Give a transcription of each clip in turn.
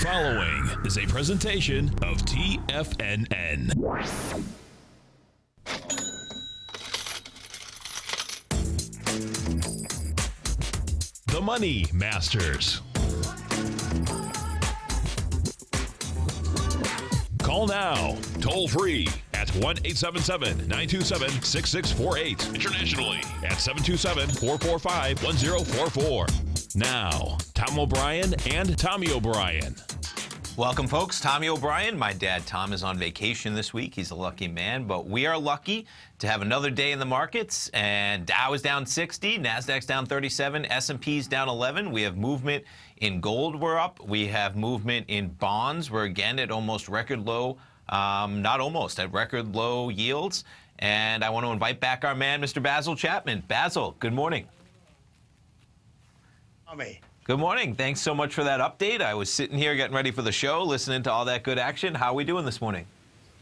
following is a presentation of TFNN. The Money Masters. Call now, toll free at 1-877-927-6648. Internationally at 727-445-1044. Now, Tom O'Brien and Tommy O'Brien. Welcome, folks. Tommy O'Brien. My dad, Tom, is on vacation this week. He's a lucky man, but we are lucky to have another day in the markets. And Dow is down 60, NASDAQ's down 37, S&P's down 11. We have movement in gold, we're up. We have movement in bonds. We're again at almost record low, not almost, at record low yields. And I want to invite back our man, Mr. Basil Chapman. Basil, good morning. Tommy. Good morning. Thanks so much for that update. I was sitting here getting ready for the show, listening to all that good action. How are we doing this morning?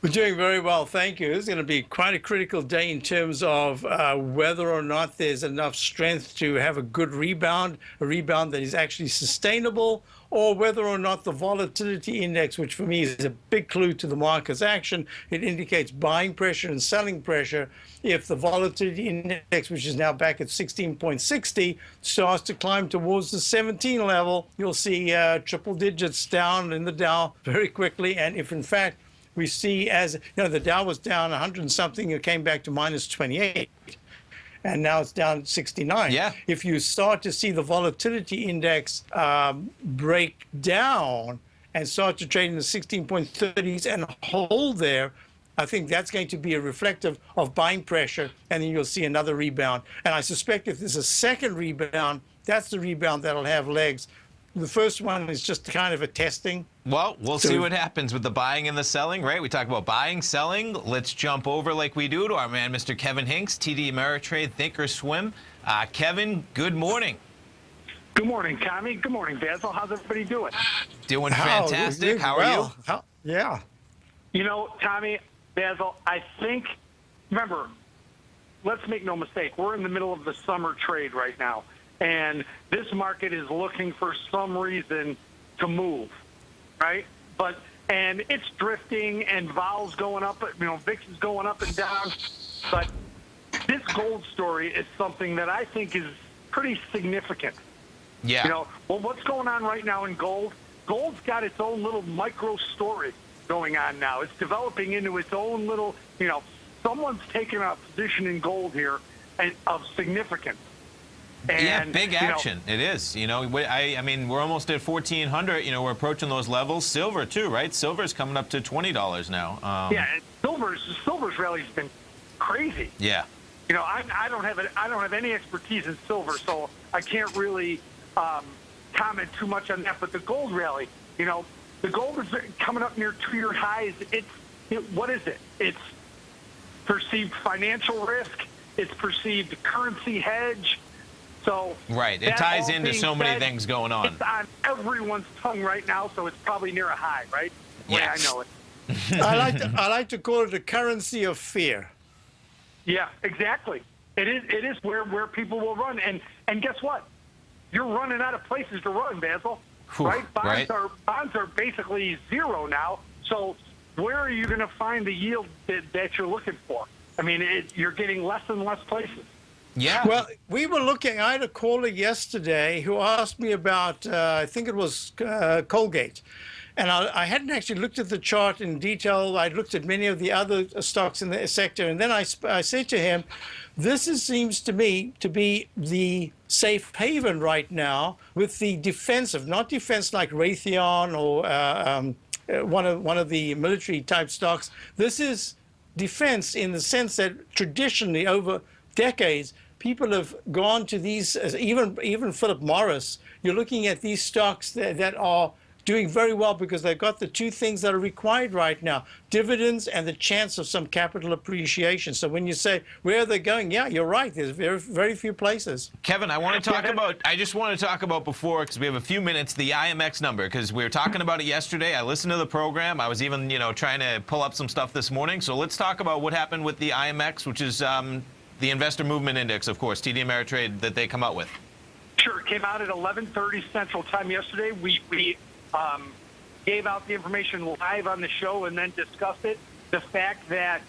We're doing very well, thank you. This is going to be quite a critical day in terms of whether or not there's enough strength to have a good rebound, a rebound that is actually sustainable, or whether or not the volatility index, which for me is a big clue to the market's action, it indicates buying pressure and selling pressure. If the volatility index, which is now back at 16.60, starts to climb towards the 17 level, you'll see triple digits down in the Dow very quickly. And if, in fact, we see, as you know, the Dow was down 100 and something, it came back to minus 28, and now it's down 69. Yeah. If you start to see the volatility index break down and start to trade in the 16.30s and hold there, I think that's going to be a reflective of buying pressure, and then you'll see another rebound. And I suspect if there's a second rebound, that's the rebound that'll have legs. The first one is just kind of a testing. Well, we'll see what happens with the buying and the selling, right? We talk about buying, selling. Let's jump over like we do to our man, Mr. Kevin Hinks, TD Ameritrade, Thinkorswim. Kevin, good morning. Good morning, Tommy. Good morning, Basil. How's everybody doing? Doing fantastic. How are you? Yeah. You know, Tommy, Basil, I think, remember, let's make no mistake, we're in the middle of the summer trade right now. And this market is looking for some reason to move, right? And it's drifting, and vol's going up, VIX is going up and down. But this gold story is something that I think is pretty significant. Yeah. Well, what's going on right now in gold? Gold's got its own little micro story going on now. It's developing into its own little, someone's taking a position in gold here of significance. And, yeah, big action. It is. I mean, we're almost at 1,400. We're approaching those levels. Silver too, right? Silver's coming up to $20 now. Yeah, and silver's rally's been crazy. Yeah. I don't have any expertise in silver, so I can't really comment too much on that. But the gold rally, the gold is coming up near 2-year highs. What is it? It's perceived financial risk. It's perceived currency hedge. So right, it ties into so many things going on. It's on everyone's tongue right now, so it's probably near a high, right? Yeah, I know it. I like to call it a currency of fear. Yeah, exactly. It is where people will run, and guess what? You're running out of places to run, Basil. Right? Bonds are basically zero now. So where are you going to find the yield that you're looking for? I mean, you're getting less and less places. Yeah. Well, we were looking. I had a caller yesterday who asked me about, I think it was Colgate. And I hadn't actually looked at the chart in detail. I'd looked at many of the other stocks in the sector. And then I said to him, this seems to me to be the safe haven right now with the defensive, not defense like Raytheon or one of the military type stocks. This is defense in the sense that traditionally over decades, people have gone to these, even Philip Morris. You're looking at these stocks that are doing very well because they've got the two things that are required right now, dividends and the chance of some capital appreciation. So when you say, where are they going? Yeah, you're right. There's very, very few places. Kevin, I just want to talk about before, because we have a few minutes, the IMX number, because we were talking about it yesterday. I listened to the program. I was even, trying to pull up some stuff this morning. So let's talk about what happened with the IMX, which is the Investor Movement Index, of course, TD Ameritrade, that they come out with. Sure. It came out at 11:30 Central Time yesterday. We gave out the information live on the show and then discussed it. The fact that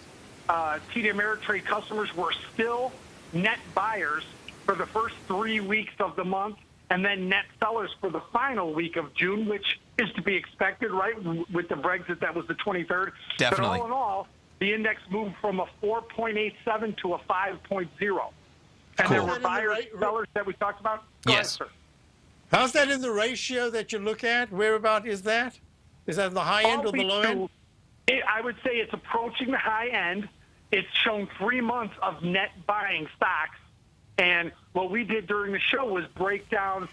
TD Ameritrade customers were still net buyers for the first 3 weeks of the month, and then net sellers for the final week of June, which is to be expected, right? With the Brexit, that was the 23rd. Definitely. But all in all, the index moved from a 4.87 to a 5.0. And there were buyers, sellers that we talked about? Go ahead, sir. How's that in the ratio that you look at? Whereabout is that? Is that the high end or the low end? I would say it's approaching the high end. It's shown 3 months of net buying stocks. And what we did during the show was break down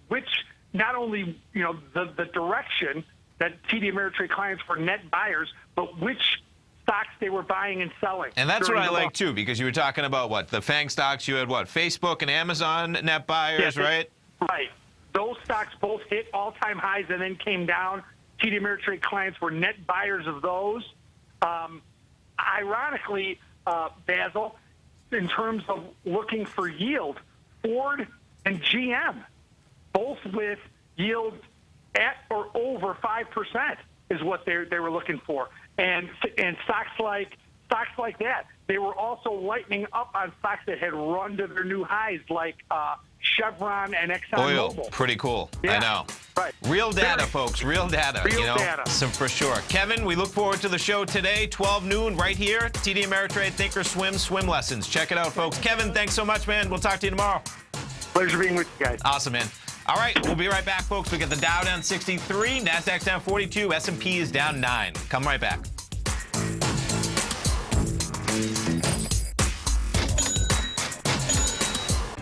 which, not only, the direction that TD Ameritrade clients were net buyers, but which stocks they were buying and selling. And that's what I like, too, because you were talking about, the FANG stocks. You had, Facebook and Amazon net buyers, right? Right. Those stocks both hit all-time highs and then came down. TD Ameritrade clients were net buyers of those. Ironically, Basil, in terms of looking for yield, Ford and GM, both with yields at or over 5%, is what they were looking for. And stocks like that, they were also lightening up on stocks that had run to their new highs, like Chevron and ExxonMobil. Oil, pretty cool. Yeah, I know. Right. Real data, folks. Real data. Real data. So for sure. Kevin, we look forward to the show today, 12 noon, right here. TD Ameritrade Thinkorswim swim lessons. Check it out, folks. Kevin, thanks so much, man. We'll talk to you tomorrow. Pleasure being with you guys. Awesome, man. All right, we'll be right back, folks. We got the Dow down 63, NASDAQ's down 42, S&P is down 9. Come right back.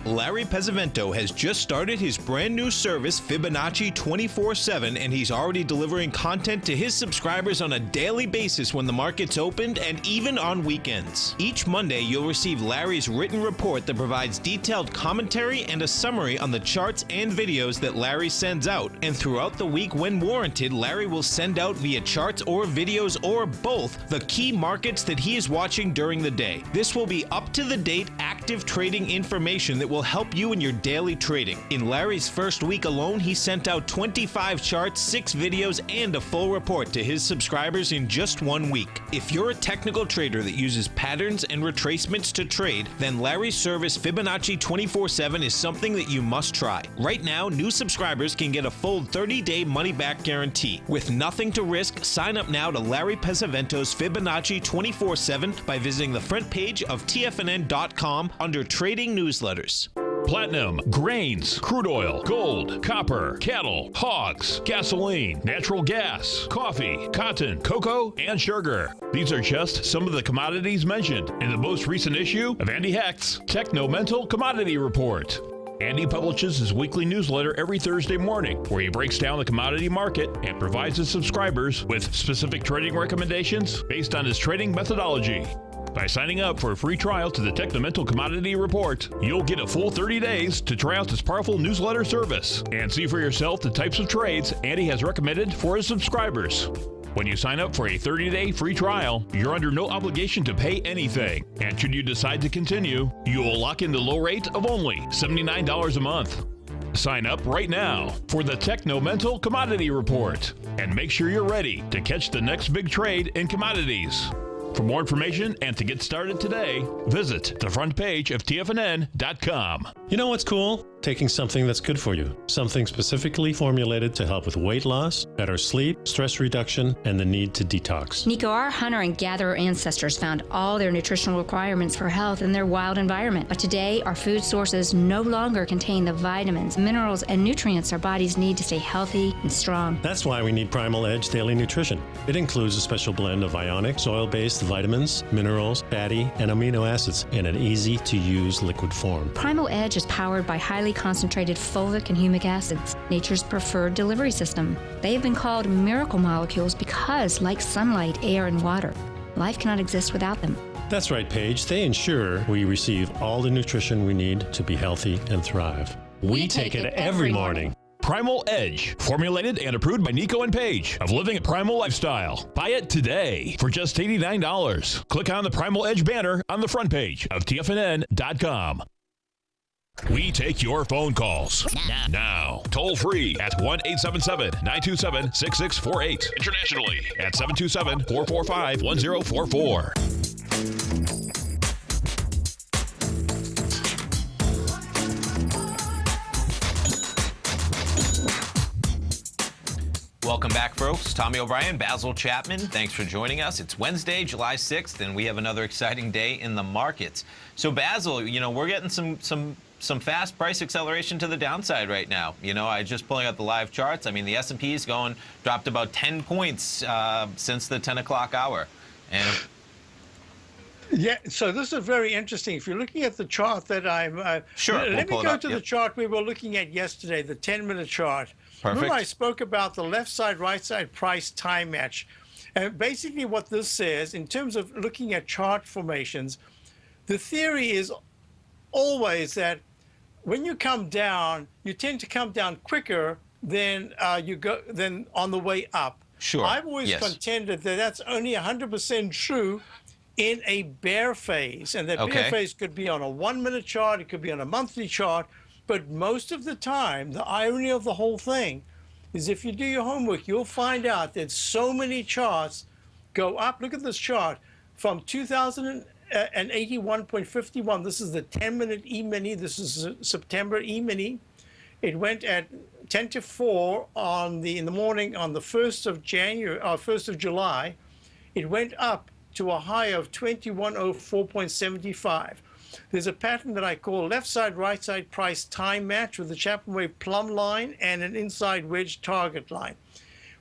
Larry Pesavento has just started his brand new service, Fibonacci 24/7, and he's already delivering content to his subscribers on a daily basis when the market's opened and even on weekends. Each Monday, you'll receive Larry's written report that provides detailed commentary and a summary on the charts and videos that Larry sends out. And throughout the week, when warranted, Larry will send out via charts or videos or both the key markets that he is watching during the day. This will be up-to-the-date, active trading information that will help you in your daily trading. In Larry's first week alone, he sent out 25 charts, 6 videos, and a full report to his subscribers in just 1 week. If you're a technical trader that uses patterns and retracements to trade, then Larry's service Fibonacci 24/7 is something that you must try. Right now, new subscribers can get a full 30-day money-back guarantee. With nothing to risk, sign up now to Larry Pesavento's Fibonacci 24/7 by visiting the front page of TFNN.com under Trading Newsletters. Platinum, grains, crude oil, gold, copper, cattle, hogs, gasoline, natural gas, coffee, cotton, cocoa, and sugar. These are just some of the commodities mentioned in the most recent issue of Andy Hecht's Techno-Mental Commodity Report. Andy publishes his weekly newsletter every Thursday morning, where he breaks down the commodity market and provides his subscribers with specific trading recommendations based on his trading methodology. By signing up for a free trial to the Techno-Mental Commodity Report, you'll get a full 30 days to try out this powerful newsletter service and see for yourself the types of trades Andy has recommended for his subscribers. When you sign up for a 30-day free trial, you're under no obligation to pay anything. And should you decide to continue, you will lock in the low rate of only $79 a month. Sign up right now for the Techno-Mental Commodity Report and make sure you're ready to catch the next big trade in commodities. For more information and to get started today, visit the front page of TFNN.com. You know what's cool? Taking something that's good for you. Something specifically formulated to help with weight loss, better sleep, stress reduction, and the need to detox. Nico, our hunter and gatherer ancestors found all their nutritional requirements for health in their wild environment. But today, our food sources no longer contain the vitamins, minerals, and nutrients our bodies need to stay healthy and strong. That's why we need Primal Edge Daily Nutrition. It includes a special blend of ionic, oil-based vitamins, minerals, fatty, and amino acids in an easy-to-use liquid form. Primal Edge is powered by highly concentrated fulvic and humic acids, nature's preferred delivery system. They have been called miracle molecules because, like sunlight, air, and water, life cannot exist without them. That's right, Paige. They ensure we receive all the nutrition we need to be healthy and thrive. We take it every morning. Primal Edge, formulated and approved by Nico and Paige of Living a Primal Lifestyle. Buy it today for just $89. Click on the Primal Edge banner on the front page of TFNN.com. We take your phone calls now. Toll free at 1-877-927-6648. Internationally at 727-445-1044. Welcome back, folks. Tommy O'Brien, Basil Chapman. Thanks for joining us. It's Wednesday, July 6th, and we have another exciting day in the markets. So, Basil, you know, we're getting some fast price acceleration to the downside right now. You know, I just pulling up the live charts. I mean, the S&P's dropped about 10 points since the 10 o'clock hour. And yeah, so this is very interesting. If you're looking at the chart that sure, let me pull it go up. to the chart we were looking at yesterday, the 10-minute chart. Perfect. Remember I spoke about the left side, right side price time match. And basically what this says, in terms of looking at chart formations, the theory is always that when you come down, you tend to come down quicker than than on the way up. Sure. I've always contended that that's only 100% true in a bear phase, and that bear phase could be on a 1-minute chart, it could be on a monthly chart, but most of the time, the irony of the whole thing is if you do your homework, you'll find out that so many charts go up. Look at this chart from 2081.51. This is the 10-minute E-mini. This is September E-mini. It went at 10 to 4 in the morning on the 1st of July. It went up to a high of 2104.75. There's a pattern that I call left side, right side price time match with the Chapman wave plumb line and an inside wedge target line.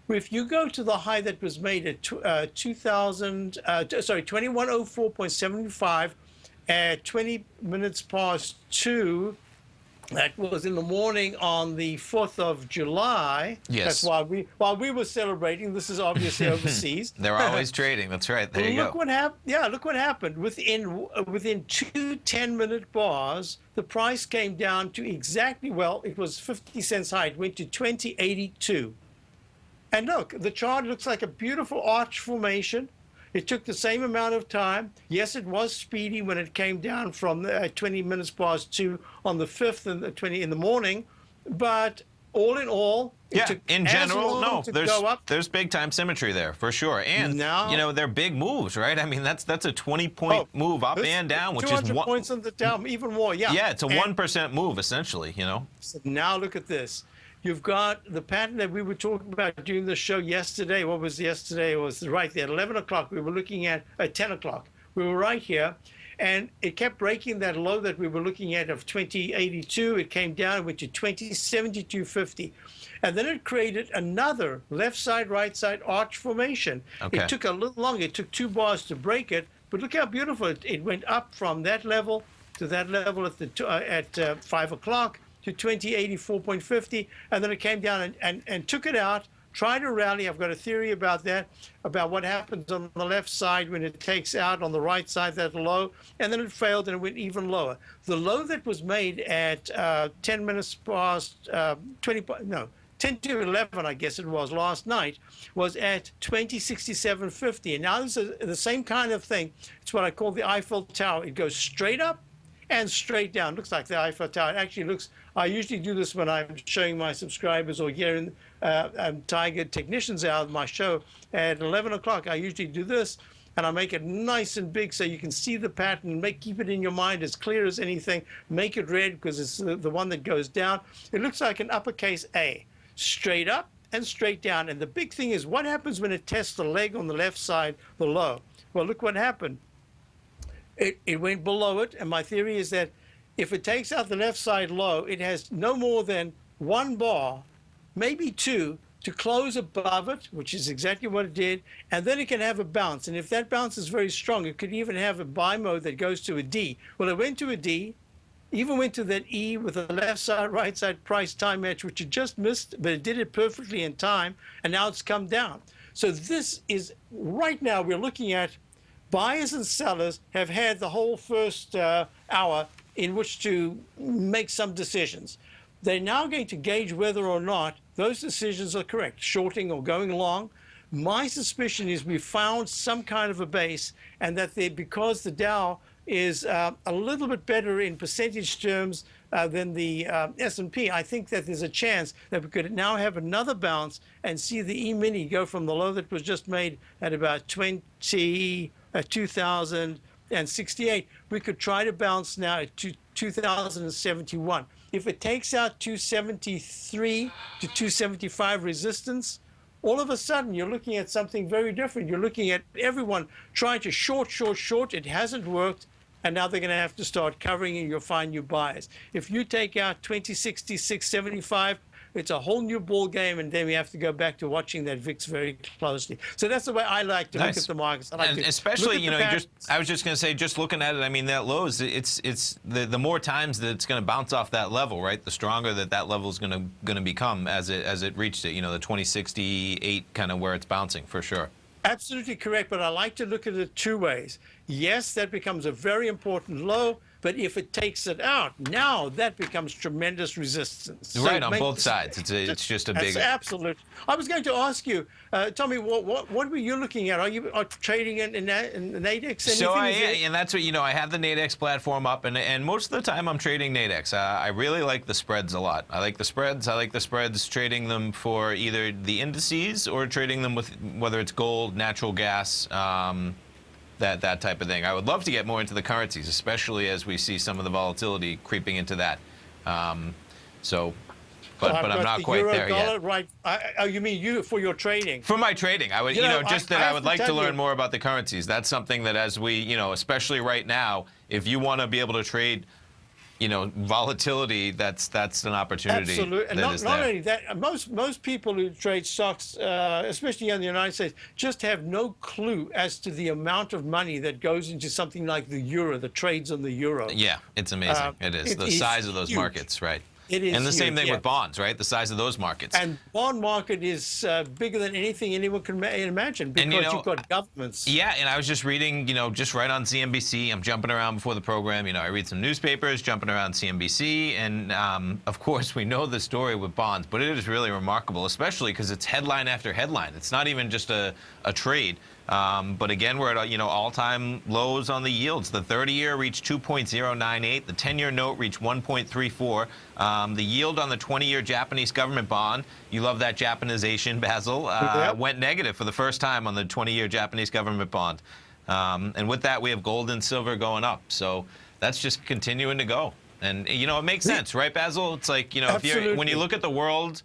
If you go to the high that was made at 2104.75 at 20 minutes past 2, that was in the morning on the 4th of July. Yes. That's while we were celebrating. This is obviously overseas. They're always trading. That's right. There you go. Look what happened. Yeah, look what happened. Within 2 10-minute bars, the price came down to exactly, well, it was 50 cents high. It went to 20.82. And look, the chart looks like a beautiful arch formation. It took the same amount of time. Yes, it was speedy when it came down from 20 minutes past 2 on the 5th and the 20 in the morning. But all in all, it took in general, no, go up. there's big time symmetry there for sure. And now, you know, they're big moves, right? I mean, that's a 20-point move up and down, which is 200 points on the down, even more. Yeah. Yeah, it's a 1% move essentially. You know. So now look at this. You've got the pattern that we were talking about during the show yesterday. What was yesterday? It was right there at 11 o'clock. We were looking at 10 o'clock. We were right here. And it kept breaking that low that we were looking at of 2082. It came down, it went to 2072.50. And then it created another left side, right side arch formation. Okay. It took a little longer. It took 2 bars to break it. But look how beautiful it went up from that level to that level at 5 o'clock. To 2084.50, and then it came down and took it out, tried to rally. I've got a theory about that, about what happens on the left side when it takes out on the right side that low, and then it failed and it went even lower. The low that was made at 10 minutes past 10 to 11, I guess it was, last night, was at 2067.50. And now this is the same kind of thing. It's what I call the Eiffel Tower. It goes straight up and straight down. Looks like the Eiffel Tower. It actually looks, I usually do this when I'm showing my subscribers or getting Tiger technicians out of my show at 11 o'clock. I usually do this, and I make it nice and big so you can see the pattern. Keep it in your mind as clear as anything. Make it red because it's the one that goes down. It looks like an uppercase A, straight up and straight down. And the big thing is what happens when it tests the leg on the left side, the low. Well, look what happened. It went below it, and my theory is that if it takes out the left side low, it has no more than 1 bar, maybe 2, to close above it, which is exactly what it did, and then it can have a bounce. And if that bounce is very strong, it could even have a buy mode that goes to a D. Well, it went to a D, even went to that E with the left side, right side price time match, which it just missed, but it did it perfectly in time, and now it's come down. So this is, right now, we're looking at buyers and sellers have had the whole first hour in which to make some decisions. They're now going to gauge whether or not those decisions are correct, shorting or going long. My suspicion is we found some kind of a base, and that because the Dow is a little bit better in percentage terms than the S&P. I think that there's a chance that we could now have another bounce and see the E-mini go from the low that was just made at about 2,068. We could try to bounce now to 2,071. If it takes out 273 to 275 resistance, all of a sudden you're looking at something very different. You're looking at everyone trying to short. It hasn't worked. And now they're going to have to start covering, and you'll find new buyers. If you take out 2060, 675, it's a whole new ball game, and then we have to go back to watching that VIX very closely. So that's the way I like to look at the markets. I like and to especially, look at I was just going to say, just looking at it, I mean, that lows, it's the more times that it's going to bounce off that level, right? The stronger that level is going to become as it reached it. The 2068 kind of where it's bouncing for sure. Absolutely correct, but I like to look at it two ways. Yes, that becomes a very important low, but if it takes it out, now that becomes tremendous resistance. Right, on both sides. It's just a big... Absolute. I was going to ask you, Tommy, what were you looking at? Are you trading in Nadex? So and that's what, I have the Nadex platform up, and most of the time I'm trading Nadex. I really like the spreads a lot. I like the spreads, trading them for either the indices or trading them with whether it's gold, natural gas, that type of thing. I would love to get more into the currencies, especially as we see some of the volatility creeping into that. But I'm not quite there yet. Right? You mean you for your trading? For my trading, I would, I would like to learn more about the currencies. That's something that as we, especially right now, if you want to be able to trade, volatility, that's an opportunity. Absolutely, and not only that, most people who trade stocks, especially in the United States, just have no clue as to the amount of money that goes into something like the euro, the trades on the euro. Yeah, it's amazing. It is the size of those huge. Markets, right? It is and the huge, same thing yeah. with bonds, right? The size of those markets. And bond market is bigger than anything anyone can imagine because you've got governments. Yeah, and I was just reading, just right on CNBC. I'm jumping around before the program. I read some newspapers, jumping around CNBC, and of course we know the story with bonds, but it is really remarkable, especially because it's headline after headline. It's not even just a trade. But again, we're at all-time lows on the yields. The 30-year reached 2.098. The 10-year note reached 1.34. The yield on the 20-year Japanese government bond, you love that Japanization, Basil, went negative for the first time on the 20-year Japanese government bond. And with that, we have gold and silver going up. So that's just continuing to go. And, it makes sense, right, Basil? It's like, when you look at the world,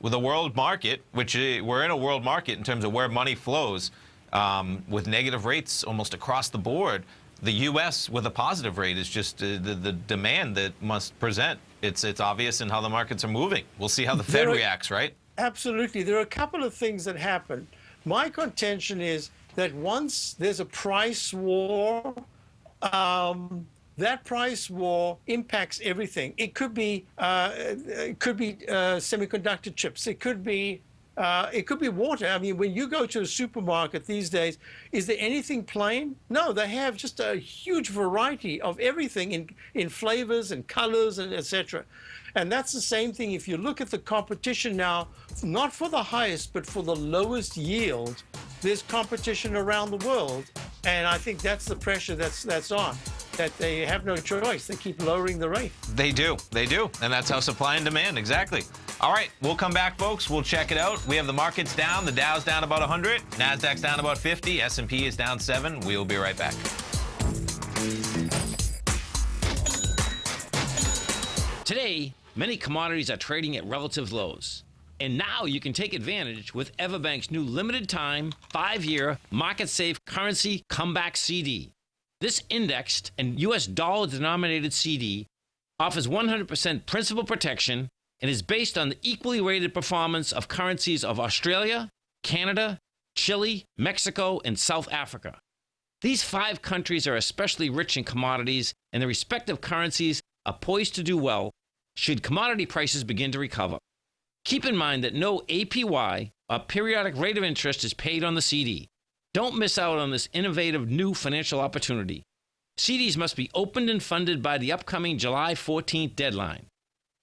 with the world market, which we're in a world market in terms of where money flows, with negative rates almost across the board, the U.S. with a positive rate is just the demand that must present. It's obvious in how the markets are moving. We'll see how the Fed reacts, right? Absolutely. There are a couple of things that happen. My contention is that once there's a price war, that price war impacts everything. It could be semiconductor chips. It could be water. I mean, when you go to a supermarket these days, is there anything plain? No, they have just a huge variety of everything in flavors and colors and etc. And that's the same thing if you look at the competition now, not for the highest, but for the lowest yield. There's competition around the world, and I think that's the pressure that's on. That they have no choice. They keep lowering the rate. They do. And that's how supply and demand, exactly. All right, we'll come back, folks. We'll check it out. We have the markets down. The Dow's down about 100. NASDAQ's down about 50. S&P is down 7. We'll be right back. Today, many commodities are trading at relative lows. And now you can take advantage with Everbank's new limited time, 5-year, market-safe currency comeback CD. This indexed and U.S. dollar-denominated CD offers 100% principal protection and is based on the equally rated performance of currencies of Australia, Canada, Chile, Mexico, and South Africa. These 5 countries are especially rich in commodities, and their respective currencies are poised to do well should commodity prices begin to recover. Keep in mind that no APY, or periodic rate of interest, is paid on the CD. Don't miss out on this innovative new financial opportunity. CDs must be opened and funded by the upcoming July 14th deadline.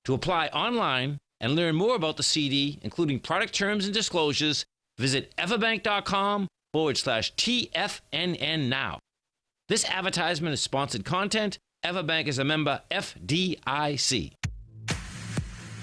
To apply online and learn more about the CD, including product terms and disclosures, visit everbank.com/TFNN now. This advertisement is sponsored content. Everbank is a member FDIC.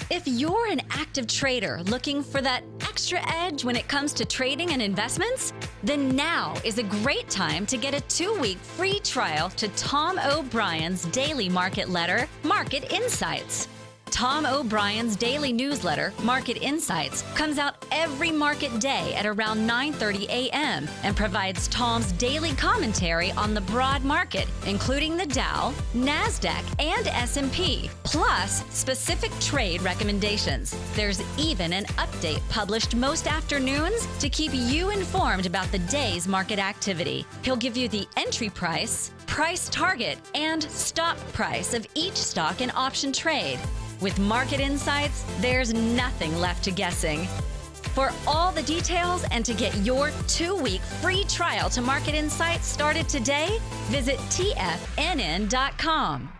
If you're an active trader looking for that extra edge when it comes to trading and investments, then now is a great time to get a 2-week free trial to Tom O'Brien's daily market letter, Market Insights. Tom O'Brien's daily newsletter, Market Insights, comes out every market day at around 9:30 a.m. and provides Tom's daily commentary on the broad market, including the Dow, NASDAQ, and S&P, plus specific trade recommendations. There's even an update published most afternoons to keep you informed about the day's market activity. He'll give you the entry price, price target, and stop price of each stock and option trade. With Market Insights, there's nothing left to guessing. For all the details and to get your 2-week free trial to Market Insights started today, visit TFNN.com.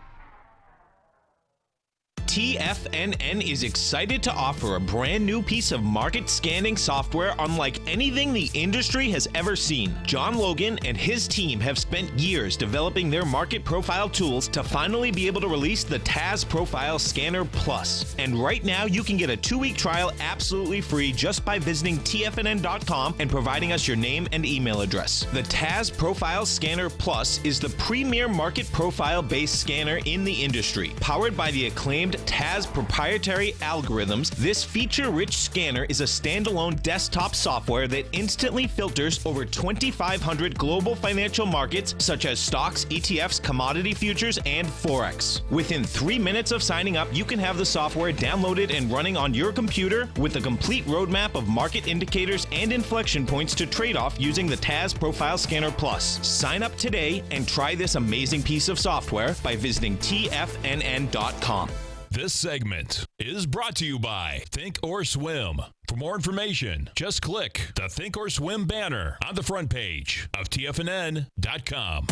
TFNN is excited to offer a brand new piece of market scanning software unlike anything the industry has ever seen. John Logan and his team have spent years developing their market profile tools to finally be able to release the TAS Profile Scanner Plus. And right now you can get a 2-week trial absolutely free just by visiting TFNN.com and providing us your name and email address. The TAS Profile Scanner Plus is the premier market profile based scanner in the industry. Powered by the acclaimed TAS proprietary algorithms, this feature-rich scanner is a standalone desktop software that instantly filters over 2,500 global financial markets such as stocks, ETFs, commodity futures, and Forex. Within 3 minutes of signing up, you can have the software downloaded and running on your computer with a complete roadmap of market indicators and inflection points to trade off using the TAS Profile Scanner Plus. Sign up today and try this amazing piece of software by visiting TFNN.com. This segment is brought to you by Think or Swim. For more information, just click the Think or Swim banner on the front page of TFNN.com.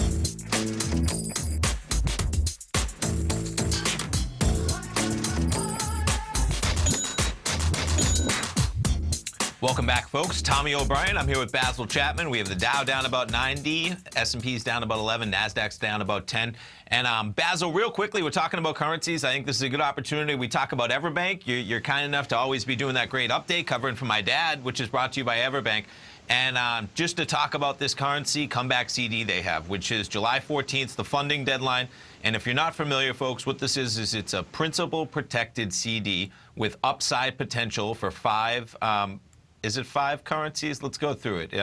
Welcome back, folks. Tommy O'Brien. I'm here with Basil Chapman. We have the Dow down about 90, S&P's down about 11, NASDAQ's down about 10. And Basil, real quickly, we're talking about currencies. I think this is a good opportunity. We talk about Everbank. You're kind enough to always be doing that great update covering for my dad, which is brought to you by Everbank. And just to talk about this currency comeback CD they have, which is July 14th, the funding deadline. And if you're not familiar, folks, what this is it's a principal protected CD with upside potential for 5 is it 5 currencies? Let's go through it.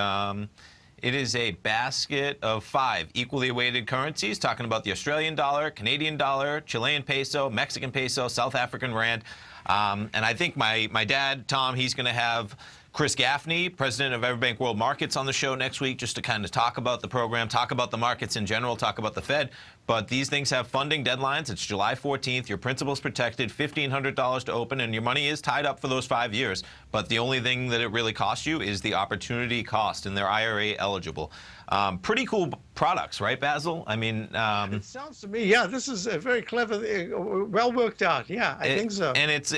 It is a basket of 5 equally weighted currencies, talking about the Australian dollar, Canadian dollar, Chilean peso, Mexican peso, South African rand. And I think my dad, Tom, he's going to have Chris Gaffney, president of Everbank World Markets, on the show next week just to kind of talk about the program, talk about the markets in general, talk about the Fed. But these things have funding deadlines. It's July 14th. Your principal's protected, $1,500 to open, and your money is tied up for those 5 years. But the only thing that it really costs you is the opportunity cost, and they're IRA eligible. Pretty cool products, right, Basil? I mean, it sounds to me, yeah, this is a very clever, well worked out. Yeah, I think so. And it's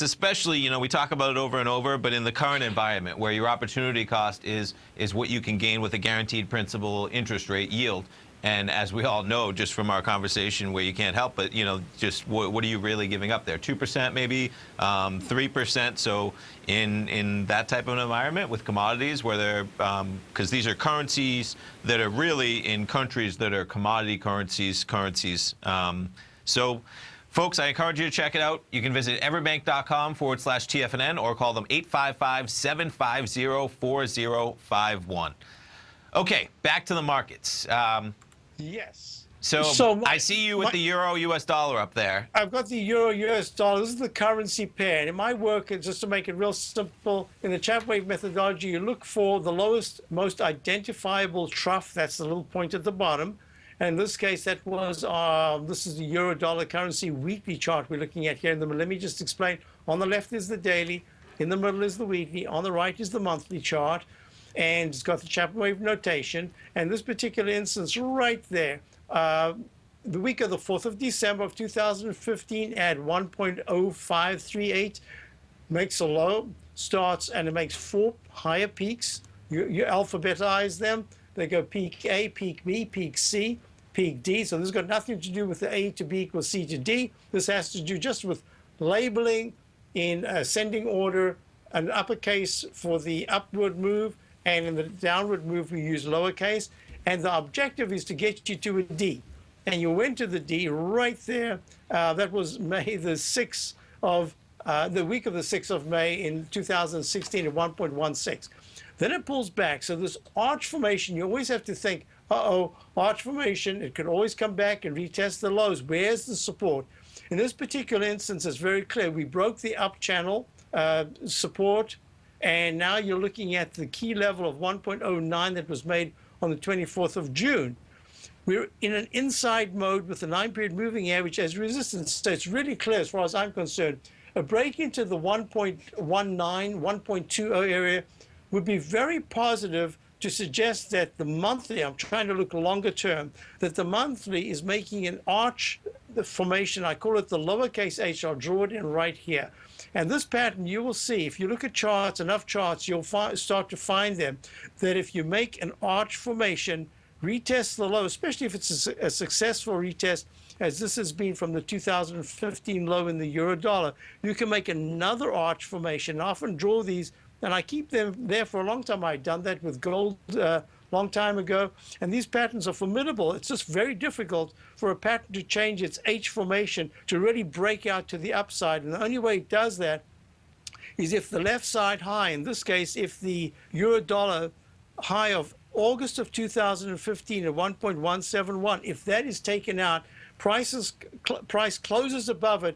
especially, you know, we talk about it over and over, but in the current environment where your opportunity cost is what you can gain with a guaranteed principal interest rate yield. And as we all know, just from our conversation where you can't help but, you know, just what are you really giving up there? 2% maybe, 3%. So in that type of an environment with commodities where they're, because these are currencies that are really in countries that are commodity currencies. So folks, I encourage you to check it out. You can visit everbank.com/TFNN or call them 855-750-4051. Okay, back to the markets. Yes. So I see you with the euro US dollar up there. I've got the euro US dollar. This is the currency pair. And in my work, just to make it real simple, in the chart wave methodology, you look for the lowest, most identifiable trough. That's the little point at the bottom. And in this case, that was, this is the euro dollar currency weekly chart we're looking at here. Let me just explain. On the left is the daily. In the middle is the weekly. On the right is the monthly chart. And it's got the Chapman wave notation. And this particular instance right there, the week of the 4th of December of 2015 at 1.0538 makes a low, starts, and it makes 4 higher peaks. You alphabetize them. They go peak A, peak B, peak C, peak D. So this has got nothing to do with the A to B equals C to D. This has to do just with labeling in ascending order, an uppercase for the upward move, and in the downward move we use lowercase. And the objective is to get you to a D. And you went to the D right there. That was May the 6th of, the week of the 6th of May in 2016 at 1.16. Then it pulls back. So this arch formation, you always have to think, arch formation, it could always come back and retest the lows. Where's the support? In this particular instance, it's very clear. We broke the up channel support, and now you're looking at the key level of 1.09 that was made on the 24th of June. We're in an inside mode with the 9-period moving average as resistance. So it's really clear as far as I'm concerned. A break into the 1.19, 1.20 area would be very positive to suggest that the monthly, I'm trying to look longer term, that the monthly is making an arch formation. I call it the lowercase h. I'll draw it in right here. And this pattern, you will see, if you look at charts, enough charts, you'll start to find them, that if you make an arch formation, retest the low, especially if it's a successful retest, as this has been from the 2015 low in the euro dollar, you can make another arch formation. I often draw these, and I keep them there for a long time. I've done that with gold long time ago, and these patterns are formidable. It's just very difficult for a pattern to change its H formation to really break out to the upside, and the only way it does that is if the left side high, in this case, if the euro dollar high of August of 2015 at 1.171, if that is taken out, price closes above it.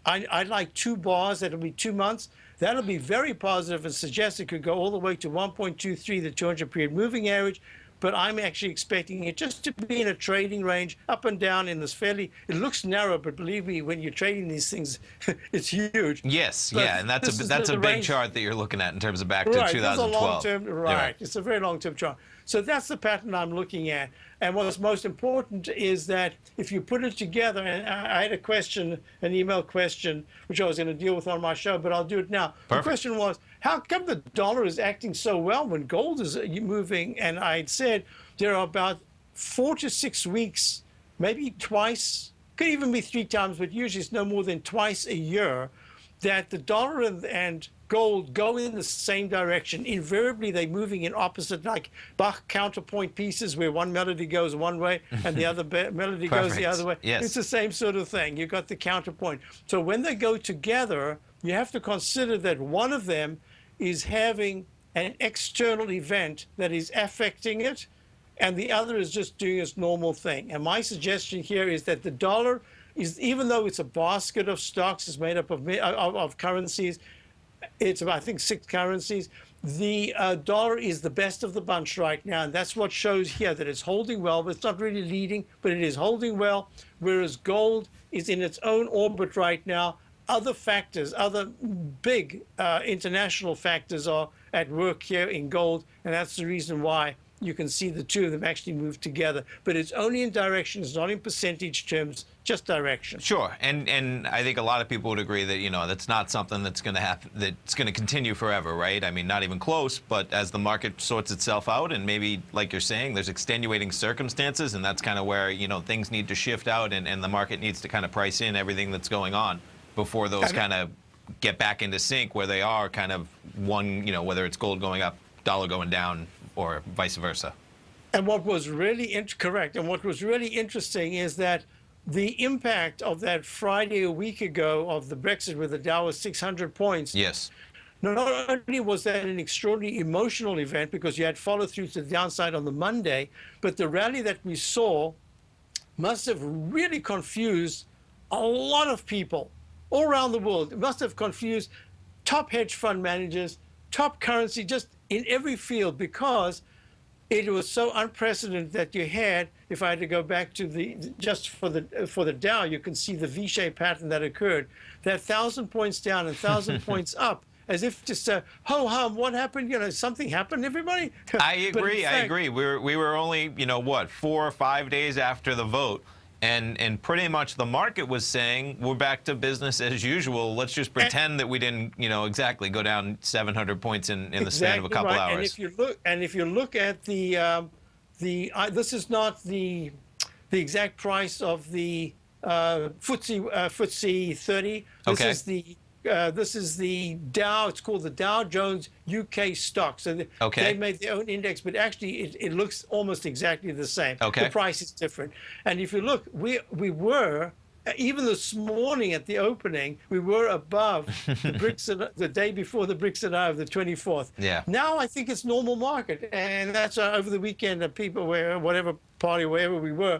I like 2 bars, that'll be 2 months. That'll be very positive and suggest it could go all the way to 1.23, the 200-period moving average. But I'm actually expecting it just to be in a trading range, up and down in this fairly, it looks narrow, but believe me, when you're trading these things, it's huge. Yes, But yeah, and that's a big range. chart that you're looking at in terms of back to Right, 2012. It's a long-term, right. Yeah. It's a very long-term chart. So that's the pattern I'm looking at. And what's most important is that if you put it together, and I had a question, an email question, which I was going to deal with on my show, but I'll do it now. Perfect. The question was, how come the dollar is acting so well when gold is moving? And I said there are about 4 to 6 weeks, maybe twice, could even be 3 times, but usually it's no more than twice a year, that the dollar and gold go in the same direction. Invariably, they're moving in opposite, like Bach counterpoint pieces where one melody goes one way and the other melody goes the other way. Yes. It's the same sort of thing. You've got the counterpoint. So when they go together, you have to consider that one of them is having an external event that is affecting it, and the other is just doing its normal thing. And my suggestion here is that the dollar is, even though it's a basket of stocks, it's made up of currencies, it's about, I think, 6 currencies. The dollar is the best of the bunch right now, and that's what shows here that it's holding well, but it's not really leading, but it is holding well, whereas gold is in its own orbit right now. Other factors, other big international factors are at work here in gold, and that's the reason why you can see the two of them actually move together. But it's only in direction, it's not in percentage terms, just direction. Sure, and I think a lot of people would agree that, you know, that's not something that's going to happen, that's going to continue forever, right? I mean, not even close, but as the market sorts itself out, and maybe, like you're saying, there's extenuating circumstances, and that's kind of where, you know, things need to shift out, and the market needs to kind of price in everything that's going on before those kind of get back into sync where they are kind of one, you know, whether it's gold going up, dollar going down, or vice versa. And what was really correct, and what was really interesting is that the impact of that Friday a week ago of the Brexit, where the Dow was 600 points. Yes. Not only was that an extraordinary emotional event because you had follow through to the downside on the Monday, but the rally that we saw must have really confused a lot of people all around the world. It must have confused top hedge fund managers, top currency, just in every field, because it was so unprecedented that you had, if I had to go back to just for the Dow, you can see the V-shaped pattern that occurred, that 1,000 points down and 1,000 points up, as if to say, ho hum, what happened? You know, something happened, everybody? I agree. We were only, you know, what, 4 or 5 days after the vote. And pretty much the market was saying, we're back to business as usual. Let's just pretend that we didn't, you know, exactly go down 700 points in the span of a couple hours. And if you look at the this is not the exact price of the FTSE 30. Okay. This is the Dow. It's called the Dow Jones UK stock. So they made their own index, but actually it looks almost exactly the same. Okay. The price is different. And if you look, we were, even this morning at the opening, we were above the bricks the day before the bricks and I of the 24th. Yeah. Now I think it's normal market, and that's over the weekend. People were whatever party, wherever we were,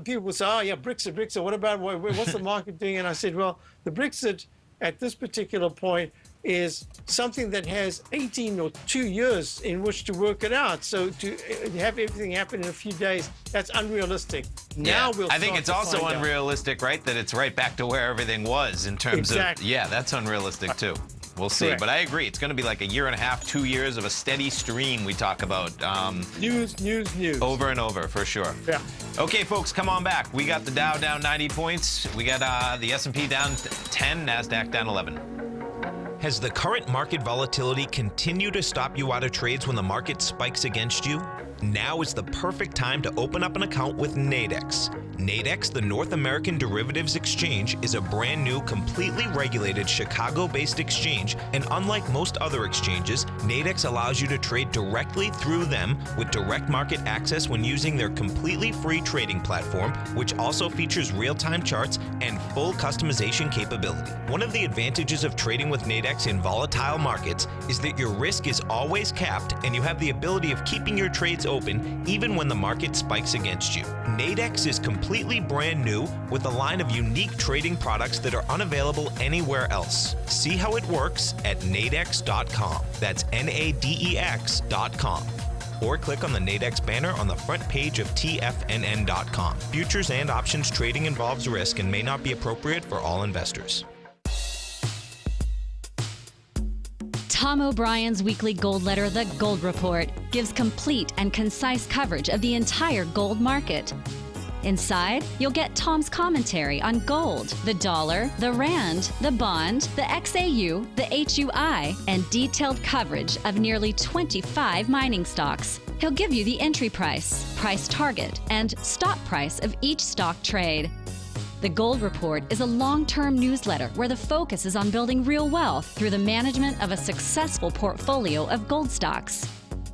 people would say, "Oh yeah, bricks are bricks." Or what about what's the market doing? And I said, "Well, the Brexit at this particular point is something that has 18 or 2 years in which to work it out. So to have everything happen in a few days, that's unrealistic." Now we'll. I think it's also unrealistic, right? That it's right back to where everything was in terms of. Yeah, that's unrealistic too. We'll see. Correct. But I agree. It's going to be like a year and a half, 2 years of a steady stream we talk about. News. Over and over, for sure. Yeah. Okay, folks, come on back. We got the Dow down 90 points. We got the S&P down 10, NASDAQ down 11. Has the current market volatility continued to stop you out of trades when the market spikes against you? Now is the perfect time to open up an account with Nadex. Nadex, the North American Derivatives Exchange, is a brand new, completely regulated Chicago-based exchange, and unlike most other exchanges, Nadex allows you to trade directly through them with direct market access when using their completely free trading platform, which also features real-time charts and full customization capability. One of the advantages of trading with Nadex in volatile markets is that your risk is always capped and you have the ability of keeping your trades open even when the market spikes against you. Nadex is completely brand new with a line of unique trading products that are unavailable anywhere else. See how it works at nadex.com. That's NADEX.com. Or click on the Nadex banner on the front page of TFNN.com. Futures and options trading involves risk and may not be appropriate for all investors. Tom O'Brien's weekly gold letter, The Gold Report, gives complete and concise coverage of the entire gold market. Inside, you'll get Tom's commentary on gold, the dollar, the rand, the bond, the XAU, the HUI, and detailed coverage of nearly 25 mining stocks. He'll give you the entry price, price target, and stop price of each stock trade. The Gold Report is a long-term newsletter where the focus is on building real wealth through the management of a successful portfolio of gold stocks.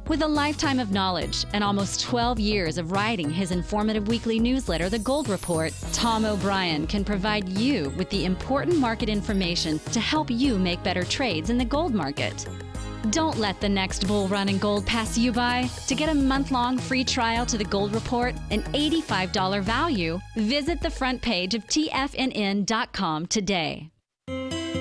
With a lifetime of knowledge and almost 12 years of writing his informative weekly newsletter, The Gold Report, Tom O'Brien can provide you with the important market information to help you make better trades in the gold market. Don't let the next bull run in gold pass you by. To get a month-long free trial to The Gold Report, an $85 value, visit the front page of TFNN.com today.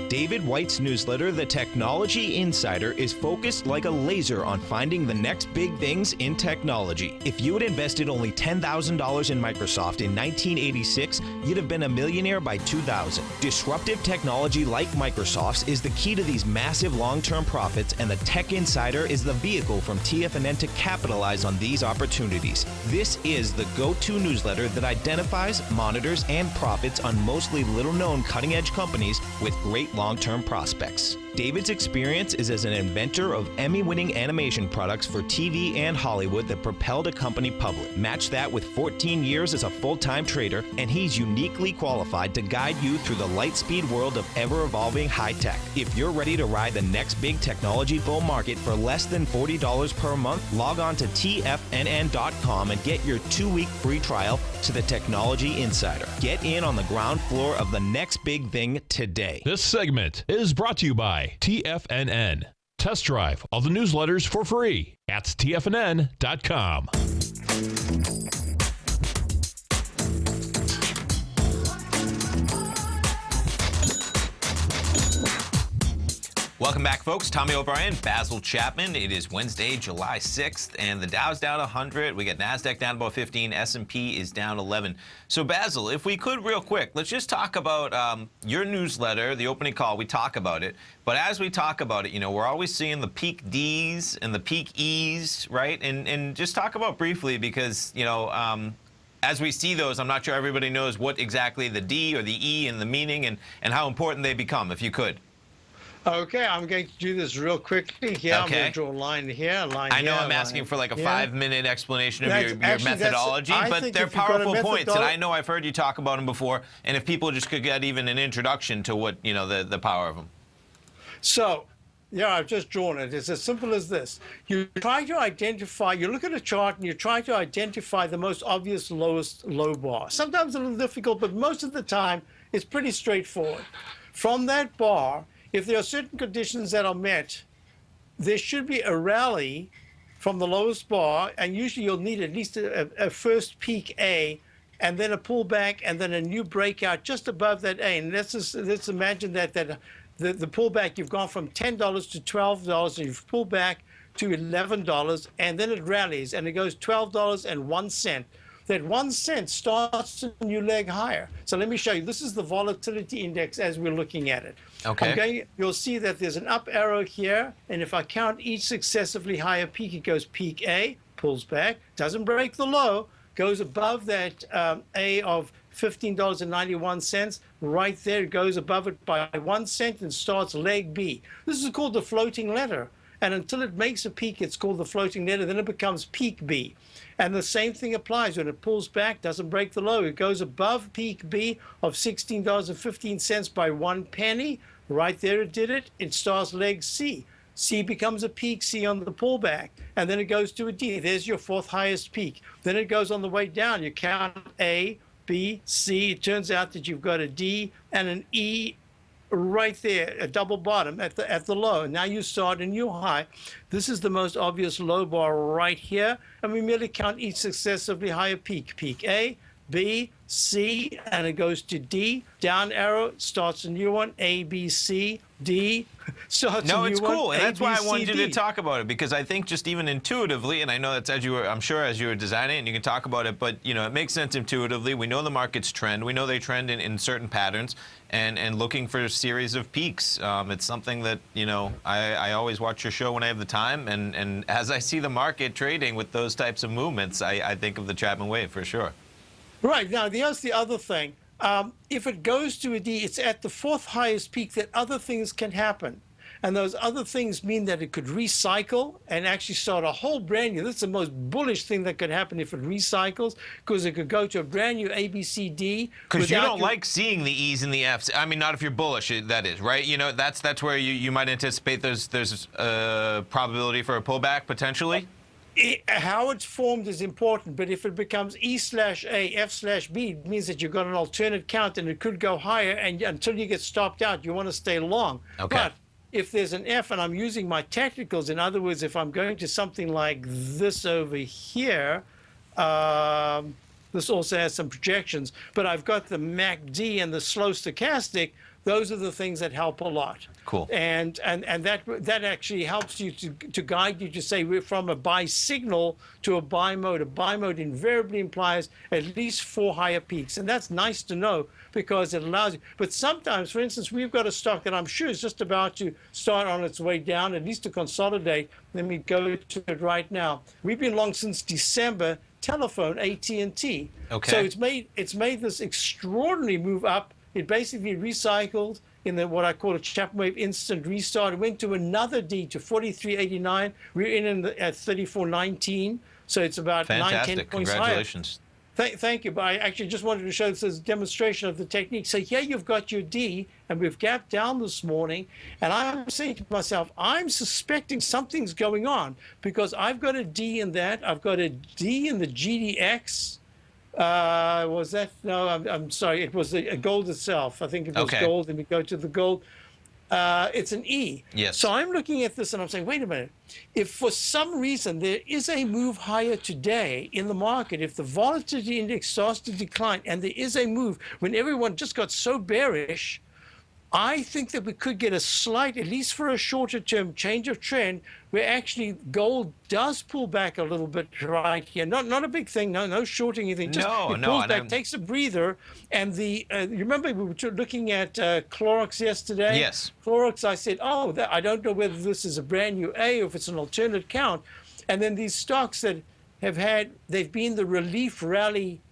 David White's newsletter, The Technology Insider, is focused like a laser on finding the next big things in technology. If you had invested only $10,000 in Microsoft in 1986, you'd have been a millionaire by 2000. Disruptive technology like Microsoft's is the key to these massive long-term profits, and the Tech Insider is the vehicle from TFNN to capitalize on these opportunities. This is the go-to newsletter that identifies, monitors, and profits on mostly little-known cutting-edge companies with great long-term prospects. David's experience is as an inventor of Emmy-winning animation products for TV and Hollywood that propelled a company public. Match that with 14 years as a full-time trader, and he's uniquely qualified to guide you through the light-speed world of ever-evolving high-tech. If you're ready to ride the next big technology bull market for less than $40 per month, log on to TFNN.com and get your 2-week free trial to the Technology Insider. Get in on the ground floor of the next big thing today. This segment is brought to you by TFNN. Test drive all the newsletters for free at TFNN.com. Welcome back, folks. Tommy O'Brien, Basil Chapman. It is Wednesday, July 6th, and the Dow's down 100. We got NASDAQ down about 15. S&P is down 11. So, Basil, if we could real quick, let's just talk about your newsletter, the opening call. We talk about it. But as we talk about it, you know, we're always seeing the peak Ds and the peak Es, right? And just talk about briefly because, you know, as we see those, I'm not sure everybody knows what exactly the D or the E and the meaning and how important they become, if you could. Okay, I'm going to do this real quickly here. I'm Okay. going to draw a line here, a line I know here, I'm a asking line for like a here. 5-minute explanation of your Actually, methodology, I but think they're if you've got a powerful points, and methodolo- I know I've heard you talk about them before. And if people just could get even an introduction to what the power of them. So, yeah, I've just drawn it. It's as simple as this. You try to identify, you look at a chart and you try to identify the most obvious lowest low bar. Sometimes a little difficult, but most of the time it's pretty straightforward. From that bar, if there are certain conditions that are met, there should be a rally from the lowest bar, and usually you'll need at least a first peak A, and then a pullback, and then a new breakout just above that A. And let's imagine that the pullback, you've gone from $10 to $12, and you've pulled back to $11, and then it rallies, and it goes $12.01. That 1 cent starts a new leg higher. So let me show you. This is the volatility index as we're looking at it. Okay. You'll see that there's an up arrow here, and if I count each successively higher peak, it goes peak A, pulls back, doesn't break the low, goes above that A of $15.91. Right there, it goes above it by 1 cent and starts leg B. This is called the floating ladder. And until it makes a peak, it's called the floating ladder. Then it becomes peak B. And the same thing applies. When it pulls back, doesn't break the low, it goes above peak B of $16.15 by 1 penny. Right there, it did it. It starts leg C. C becomes a peak C on the pullback, and then it goes to a D. There's your fourth highest peak. Then it goes on the way down. You count A, B, C. It turns out that you've got a D and an E right there, a double bottom at the low. Now you start a new high. This is the most obvious low bar right here, and we merely count each successively higher peak. Peak A, B, C, and it goes to D. Down arrow, starts a new one. A, B, C, D, starts a new one. No, it's cool, and A, that's B, why I C, wanted you to D. talk about it, because I think just even intuitively, and I know that's I'm sure as you were designing it, and you can talk about it, but it makes sense intuitively. We know the markets trend. We know they trend in certain patterns, and looking for a series of peaks. It's something that I always watch your show when I have the time, and as I see the market trading with those types of movements, I think of the Chapman wave for sure. Right. Now, here's the other thing. If it goes to a D, it's at the fourth highest peak that other things can happen. And those other things mean that it could recycle and actually start a whole brand new. This is the most bullish thing that could happen if it recycles, because it could go to a brand new ABCD. Because you don't like seeing the E's and the F's. I mean, not if you're bullish, that is, right? That's where you might anticipate there's a probability for a pullback potentially. How it's formed is important, but if it becomes E/A, F/B, it means that you've got an alternate count and it could go higher, and until you get stopped out, you want to stay long. Okay. But if there's an F and I'm using my technicals, in other words, if I'm going to something like this over here, this also has some projections, but I've got the MACD and the slow stochastic. Those are the things that help a lot. Cool. And that actually helps you to guide you to say we're from a buy signal to a buy mode. A buy mode invariably implies at least 4 higher peaks. And that's nice to know because it allows you. But sometimes, for instance, we've got a stock that I'm sure is just about to start on its way down, at least to consolidate. Let me go to it right now. We've been long since December. Telephone, AT&T. Okay. So it's made this extraordinary move up. It basically recycled in what I call a Chapman wave instant restart. It went to another D to 43.89. We're at 34.19. So it's about Fantastic. 9-10 points Congratulations. higher. Thank you. But I actually just wanted to show this as a demonstration of the technique. So here you've got your D, and we've gapped down this morning. And I'm saying to myself, I'm suspecting something's going on because I've got a D in that. I've got a D in the GDX. Was that? No, I'm sorry. It was the gold itself. I think it was Okay. gold. And we go to the gold. It's an E. Yes. So I'm looking at this and I'm saying, wait a minute. If for some reason there is a move higher today in the market, if the volatility index starts to decline and there is a move when everyone just got so bearish, I think that we could get a slight, at least for a shorter term, change of trend where actually gold does pull back a little bit right here. Not a big thing, no shorting anything. Just it pulls back, takes a breather. And you remember we were looking at Clorox yesterday? Yes. Clorox, I said, I don't know whether this is a brand new A or if it's an alternate count. And then these stocks that they've been the relief rally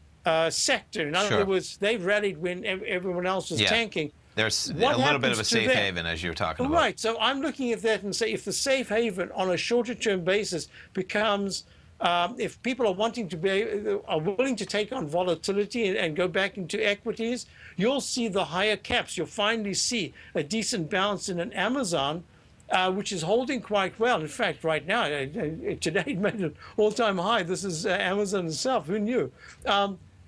sector. In other words, they've rallied when everyone else was tanking. There's what a little bit of happens a to safe them? haven, as you were talking about. Right. So I'm looking at that and say, if the safe haven on a shorter term basis becomes, if people are wanting to are willing to take on volatility and go back into equities, you'll see the higher caps. You'll finally see a decent bounce in an Amazon, which is holding quite well. In fact, right now, today it made an all-time high. This is Amazon itself. Who knew?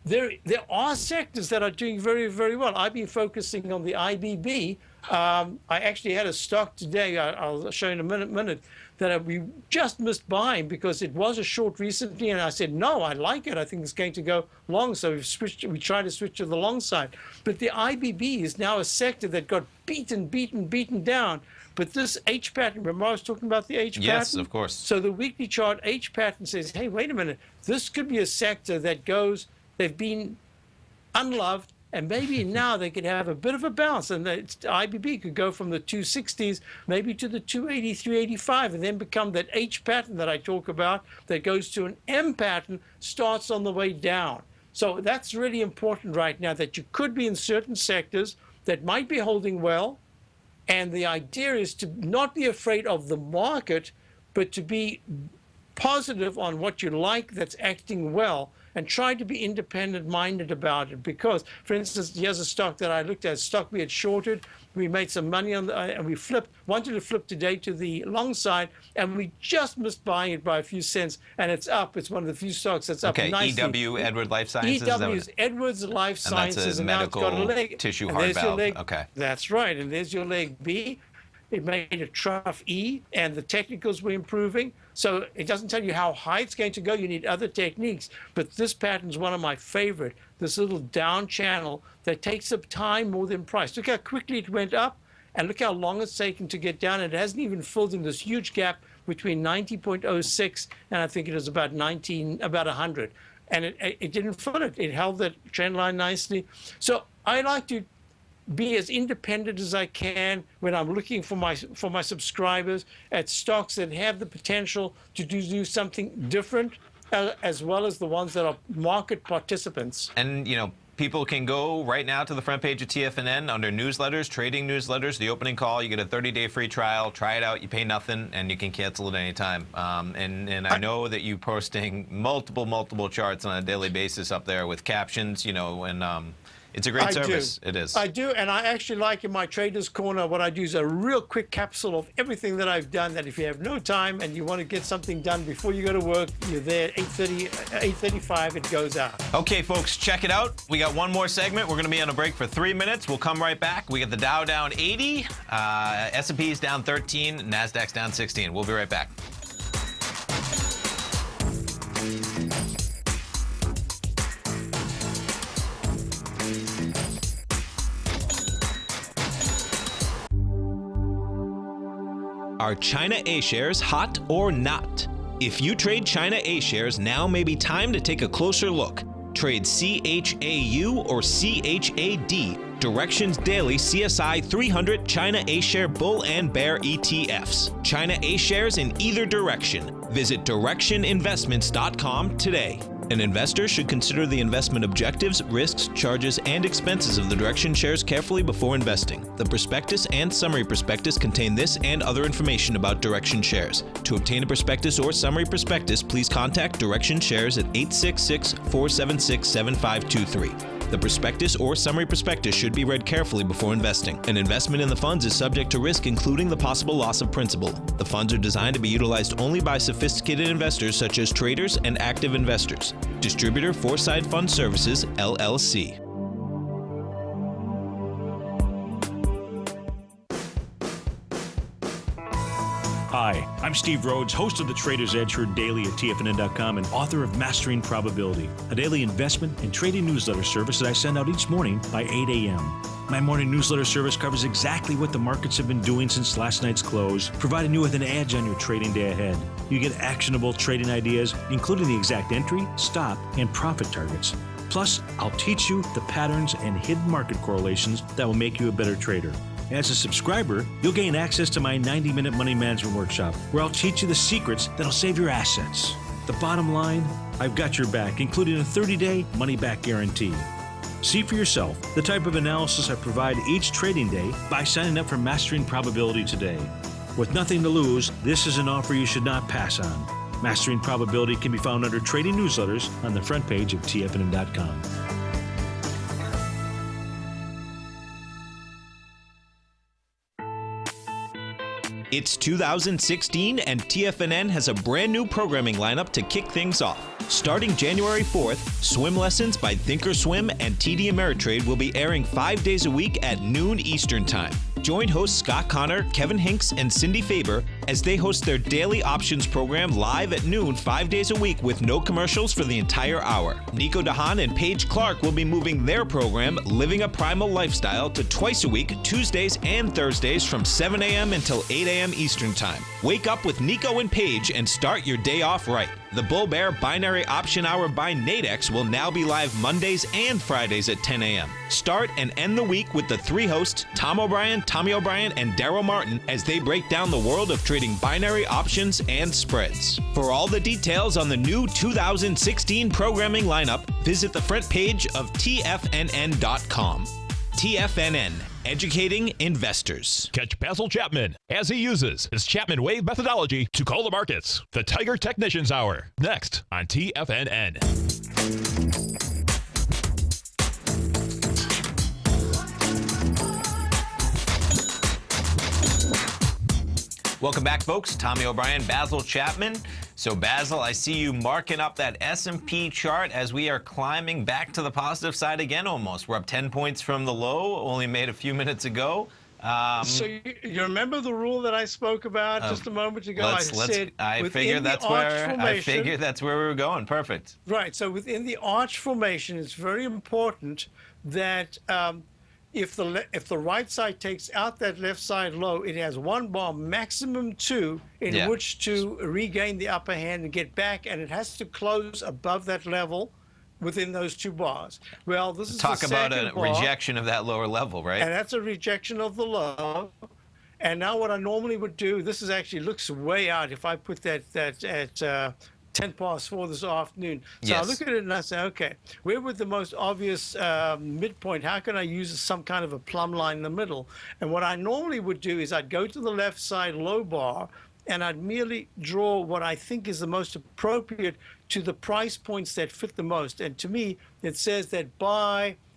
There are sectors that are doing very, very well. I've been focusing on the IBB. I actually had a stock today, I'll show you in a minute, that we just missed buying because it was a short recently, and I said, no, I like it. I think it's going to go long, so we tried to switch to the long side. But the IBB is now a sector that got beaten down. But this H pattern, remember I was talking about the H pattern? Yes, of course. So the weekly chart H pattern says, hey, wait a minute, this could be a sector that goes, they've been unloved, and maybe now they could have a bit of a bounce, and the IBB could go from the 260s maybe to the 280, 385, and then become that H pattern that I talk about that goes to an M pattern, starts on the way down. So that's really important right now, that you could be in certain sectors that might be holding well, and the idea is to not be afraid of the market, but to be positive on what you like that's acting well, and try to be independent-minded about it. Because, for instance, here's a stock that I looked at, a stock we had shorted. We made some money on and we wanted to flip today to the long side, and we just missed buying it by a few cents, and it's up. It's one of the few stocks that's up nicely. EW, Edward Life Sciences? EW is Edwards Life Sciences, and that's a medical now it's got a leg. tissue And heart there's your valve. leg. Okay. That's right, and there's your leg B. It made a trough E, and the technicals were improving. So it doesn't tell you how high it's going to go. You need other techniques. But this pattern is one of my favorite, this little down channel that takes up time more than price. Look how quickly it went up, and look how long it's taken to get down. It hasn't even filled in this huge gap between 90.06 and I think it was about 100. And it didn't fill it. It held that trend line nicely. So I like to be as independent as I can when I'm looking for my subscribers at stocks that have the potential to do something different, as well as the ones that are market participants. And, people can go right now to the front page of TFNN under newsletters, trading newsletters, the opening call. You get a 30-day free trial. Try it out. You pay nothing, and you can cancel at any time. And I know that you're posting multiple charts on a daily basis up there with captions, and it's a great service. It is. I do, and I actually like in my Traders Corner, what I do is a real quick capsule of everything that I've done, that if you have no time and you want to get something done before you go to work, you're there at 8:35, it goes out. Okay, folks, check it out. We got one more segment. We're going to be on a break for 3 minutes. We'll come right back. We got the Dow down 80, S&P's down 13, NASDAQ's down 16. We'll be right back. Are China A-shares hot or not? If you trade China A-shares, now may be time to take a closer look. Trade CHAU or CHAD, Directions Daily CSI 300 China A-share Bull and Bear ETFs. China A-shares in either direction. Visit directioninvestments.com today. An investor should consider the investment objectives, risks, charges, and expenses of the Direction shares carefully before investing. The prospectus and summary prospectus contain this and other information about Direction shares. To obtain a prospectus or summary prospectus, please contact Direction shares at 866-476-7523. The prospectus or summary prospectus should be read carefully before investing. An investment in the funds is subject to risk, including the possible loss of principal. The funds are designed to be utilized only by sophisticated investors such as traders and active investors. Distributor Foreside Fund Services, LLC. Hi, I'm Steve Rhodes, host of the Trader's Edge, heard daily at TFNN.com and author of Mastering Probability, a daily investment and trading newsletter service that I send out each morning by 8 a.m. My morning newsletter service covers exactly what the markets have been doing since last night's close, providing you with an edge on your trading day ahead. You get actionable trading ideas, including the exact entry, stop, and profit targets. Plus, I'll teach you the patterns and hidden market correlations that will make you a better trader. As a subscriber, you'll gain access to my 90-minute money management workshop, where I'll teach you the secrets that'll save your assets. The bottom line, I've got your back, including a 30-day money-back guarantee. See for yourself the type of analysis I provide each trading day by signing up for Mastering Probability today. With nothing to lose, this is an offer you should not pass on. Mastering Probability can be found under Trading Newsletters on the front page of TFNN.com. It's 2016 and TFNN has a brand new programming lineup to kick things off. Starting January 4th, Swim Lessons by Thinkorswim and TD Ameritrade will be airing 5 days a week at noon Eastern Time. Join hosts Scott Connor, Kevin Hinks, and Cindy Faber as they host their daily options program live at noon 5 days a week with no commercials for the entire hour. Nico DeHaan and Paige Clark will be moving their program, Living a Primal Lifestyle, to twice a week, Tuesdays and Thursdays from 7 a.m. until 8 a.m. Eastern Time. Wake up with Nico and Paige and start your day off right. The Bull Bear Binary Option Hour by Nadex will now be live Mondays and Fridays at 10 a.m. Start and end the week with the three hosts, Tom O'Brien, Tommy O'Brien, and Daryl Martin, as they break down the world of trading binary options and spreads. For all the details on the new 2016 programming lineup, visit the front page of TFNN.com. TFNN, educating investors. Catch Basil Chapman as he uses his Chapman Wave methodology to call the markets. The Tiger Technicians Hour, next on TFNN. Welcome back, folks. Tommy O'Brien, Basil Chapman. So, Basil, I see you marking up that S&P chart as we are climbing back to the positive side again almost. We're up 10 points from the low, only made a few minutes ago. So you remember the rule that I spoke about just a moment ago? I figured that's where we were going. Perfect. Right. So within the arch formation, it's very important that if the right side takes out that left side low, it has one bar, maximum two, in which to regain the upper hand and get back, and it has to close above that level within those two bars. Well, this is talk the about a bar, rejection of that lower level, right? and that's a rejection of the low. And now what I normally would do, this is actually looks way out if I put that at 10 past 4 this afternoon. So I look at it and I say, okay, where would the most obvious midpoint, how can I use some kind of a plumb line in the middle? And what I normally would do is I'd go to the left side low bar and I'd merely draw what I think is the most appropriate to the price points that fit the most. And to me, it says that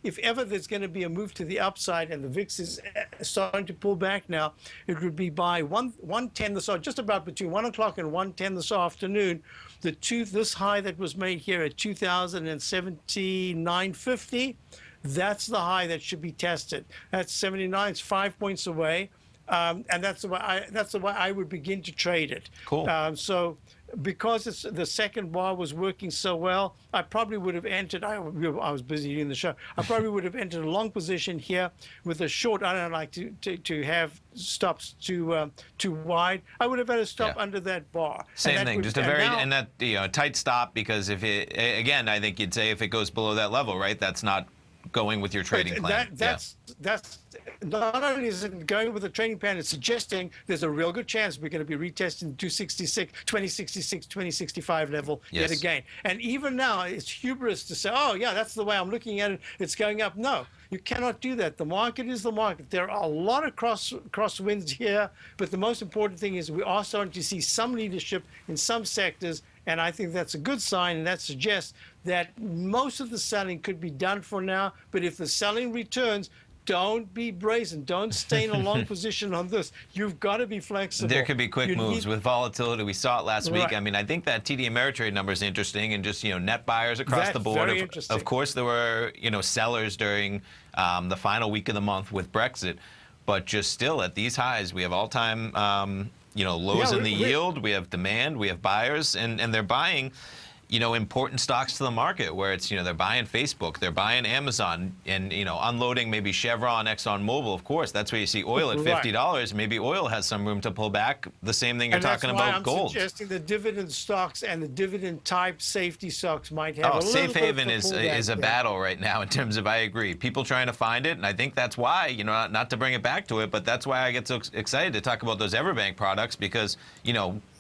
if ever there's going to be a move to the upside and the VIX is starting to pull back now, it would be by 110 this just about between 1 o'clock and 110 this afternoon. This high that was made here at 2,079.50, that's the high that should be tested. That's 79. It's 5 points away, and that's the way I would begin to trade it. Cool. So because the second bar was working so well, I probably would have entered. I was busy doing the show. I probably would have entered a long position here with a short. I don't like to have stops too wide. I would have had a stop under that bar. Same thing, just a very tight stop, because if it again, I think you'd say if it goes below that level, right? That's not going with your trading plan. That's not only is it going with the trading plan, it's suggesting there's a real good chance we're going to be retesting 2065 level yet again. And even now, it's hubris to say, oh, yeah, that's the way I'm looking at it. It's going up. No, you cannot do that. The market is the market. There are a lot of crosswinds here, but the most important thing is we are starting to see some leadership in some sectors, and I think that's a good sign, and that suggests that most of the selling could be done for now. But if the selling returns, don't be brazen. Don't stay in a long position on this. You've got to be flexible. There could be quick moves with volatility. We saw it last week. I mean, I think that TD Ameritrade number is interesting, and just net buyers across the board. Very interesting. Of course, there were sellers during the final week of the month with Brexit, but just still at these highs, we have all-time lows in the yield. We have demand. We have buyers, and they're buying important stocks to the market, where it's, they're buying Facebook, they're buying Amazon, and, unloading maybe Chevron, ExxonMobil, of course. That's where you see oil at $50. Maybe oil has some room to pull back. The same thing you're talking about gold. I'm suggesting the dividend stocks and the dividend type safety stocks might have a little safe haven bit of is a battle right now in terms of, I agree, people trying to find it. And I think that's why, not to bring it back to it, but that's why I get so excited to talk about those Everbank products, because,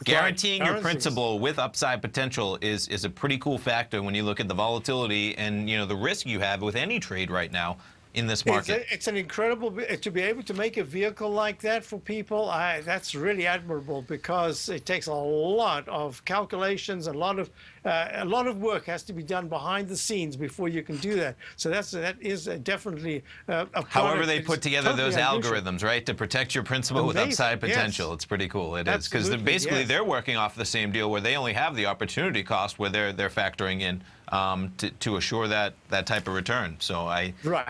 guaranteeing your principal with upside potential is is a pretty cool factor when you look at the volatility and the risk you have with any trade right now in this market. It's an incredible to be able to make a vehicle like that for people. That's really admirable because it takes a lot of calculations, a lot of work has to be done behind the scenes before you can do that. So that is definitely a However they put together totally those algorithms, right, to protect your principal with upside potential. Yes. It's pretty cool. It is because basically they're working off the same deal where they only have the opportunity cost where they're factoring in to assure that type of return. So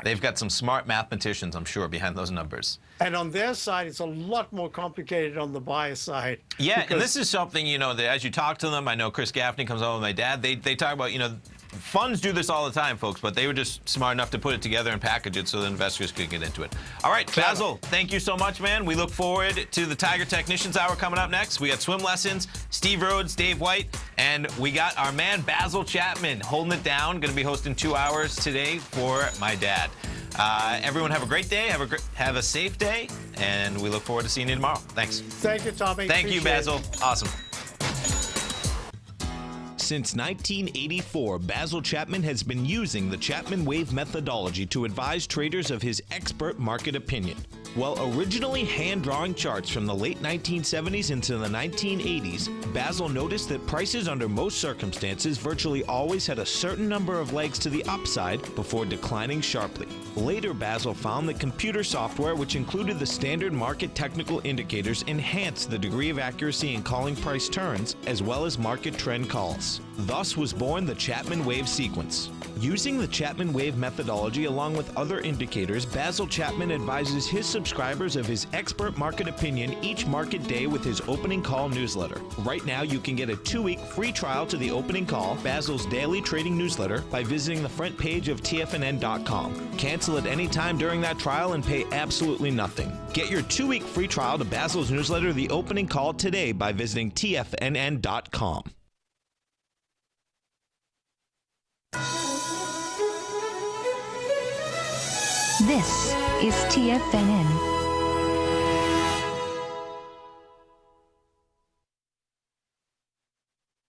they've got some smart mathematicians, I'm sure, behind those numbers. And on their side, it's a lot more complicated on the buyer side. Yeah, and this is something, that as you talk to them, I know Chris Gaffney comes on with my dad, they talk about, funds do this all the time, folks, but they were just smart enough to put it together and package it so the investors could get into it. All right, Basil, thank you so much, man. We look forward to the Tiger Technicians Hour coming up next. We got swim lessons, Steve Rhodes, Dave White, and we got our man Basil Chapman holding it down. Going to be hosting 2 hours today for my dad. Everyone have a great day, have a safe day, and we look forward to seeing you tomorrow. Thanks. Thank you, Tommy. Thank you, Basil. Awesome. Since 1984, Basil Chapman has been using the Chapman Wave methodology to advise traders of his expert market opinion. While originally hand-drawing charts from the late 1970s into the 1980s, Basil noticed that prices under most circumstances virtually always had a certain number of legs to the upside before declining sharply. Later, Basil found that computer software, which included the standard market technical indicators, enhanced the degree of accuracy in calling price turns, as well as market trend calls. Thus was born the Chapman Wave sequence. Using the Chapman Wave methodology along with other indicators, Basil Chapman advises his subscribers of his expert market opinion each market day with his opening call newsletter. Right now, you can get a 2-week free trial to the opening call, Basil's daily trading newsletter, by visiting the front page of TFNN.com. Cancel at any time during that trial and pay absolutely nothing. Get your 2-week free trial to Basil's newsletter, The Opening Call, today by visiting TFNN.com. This is TFNN.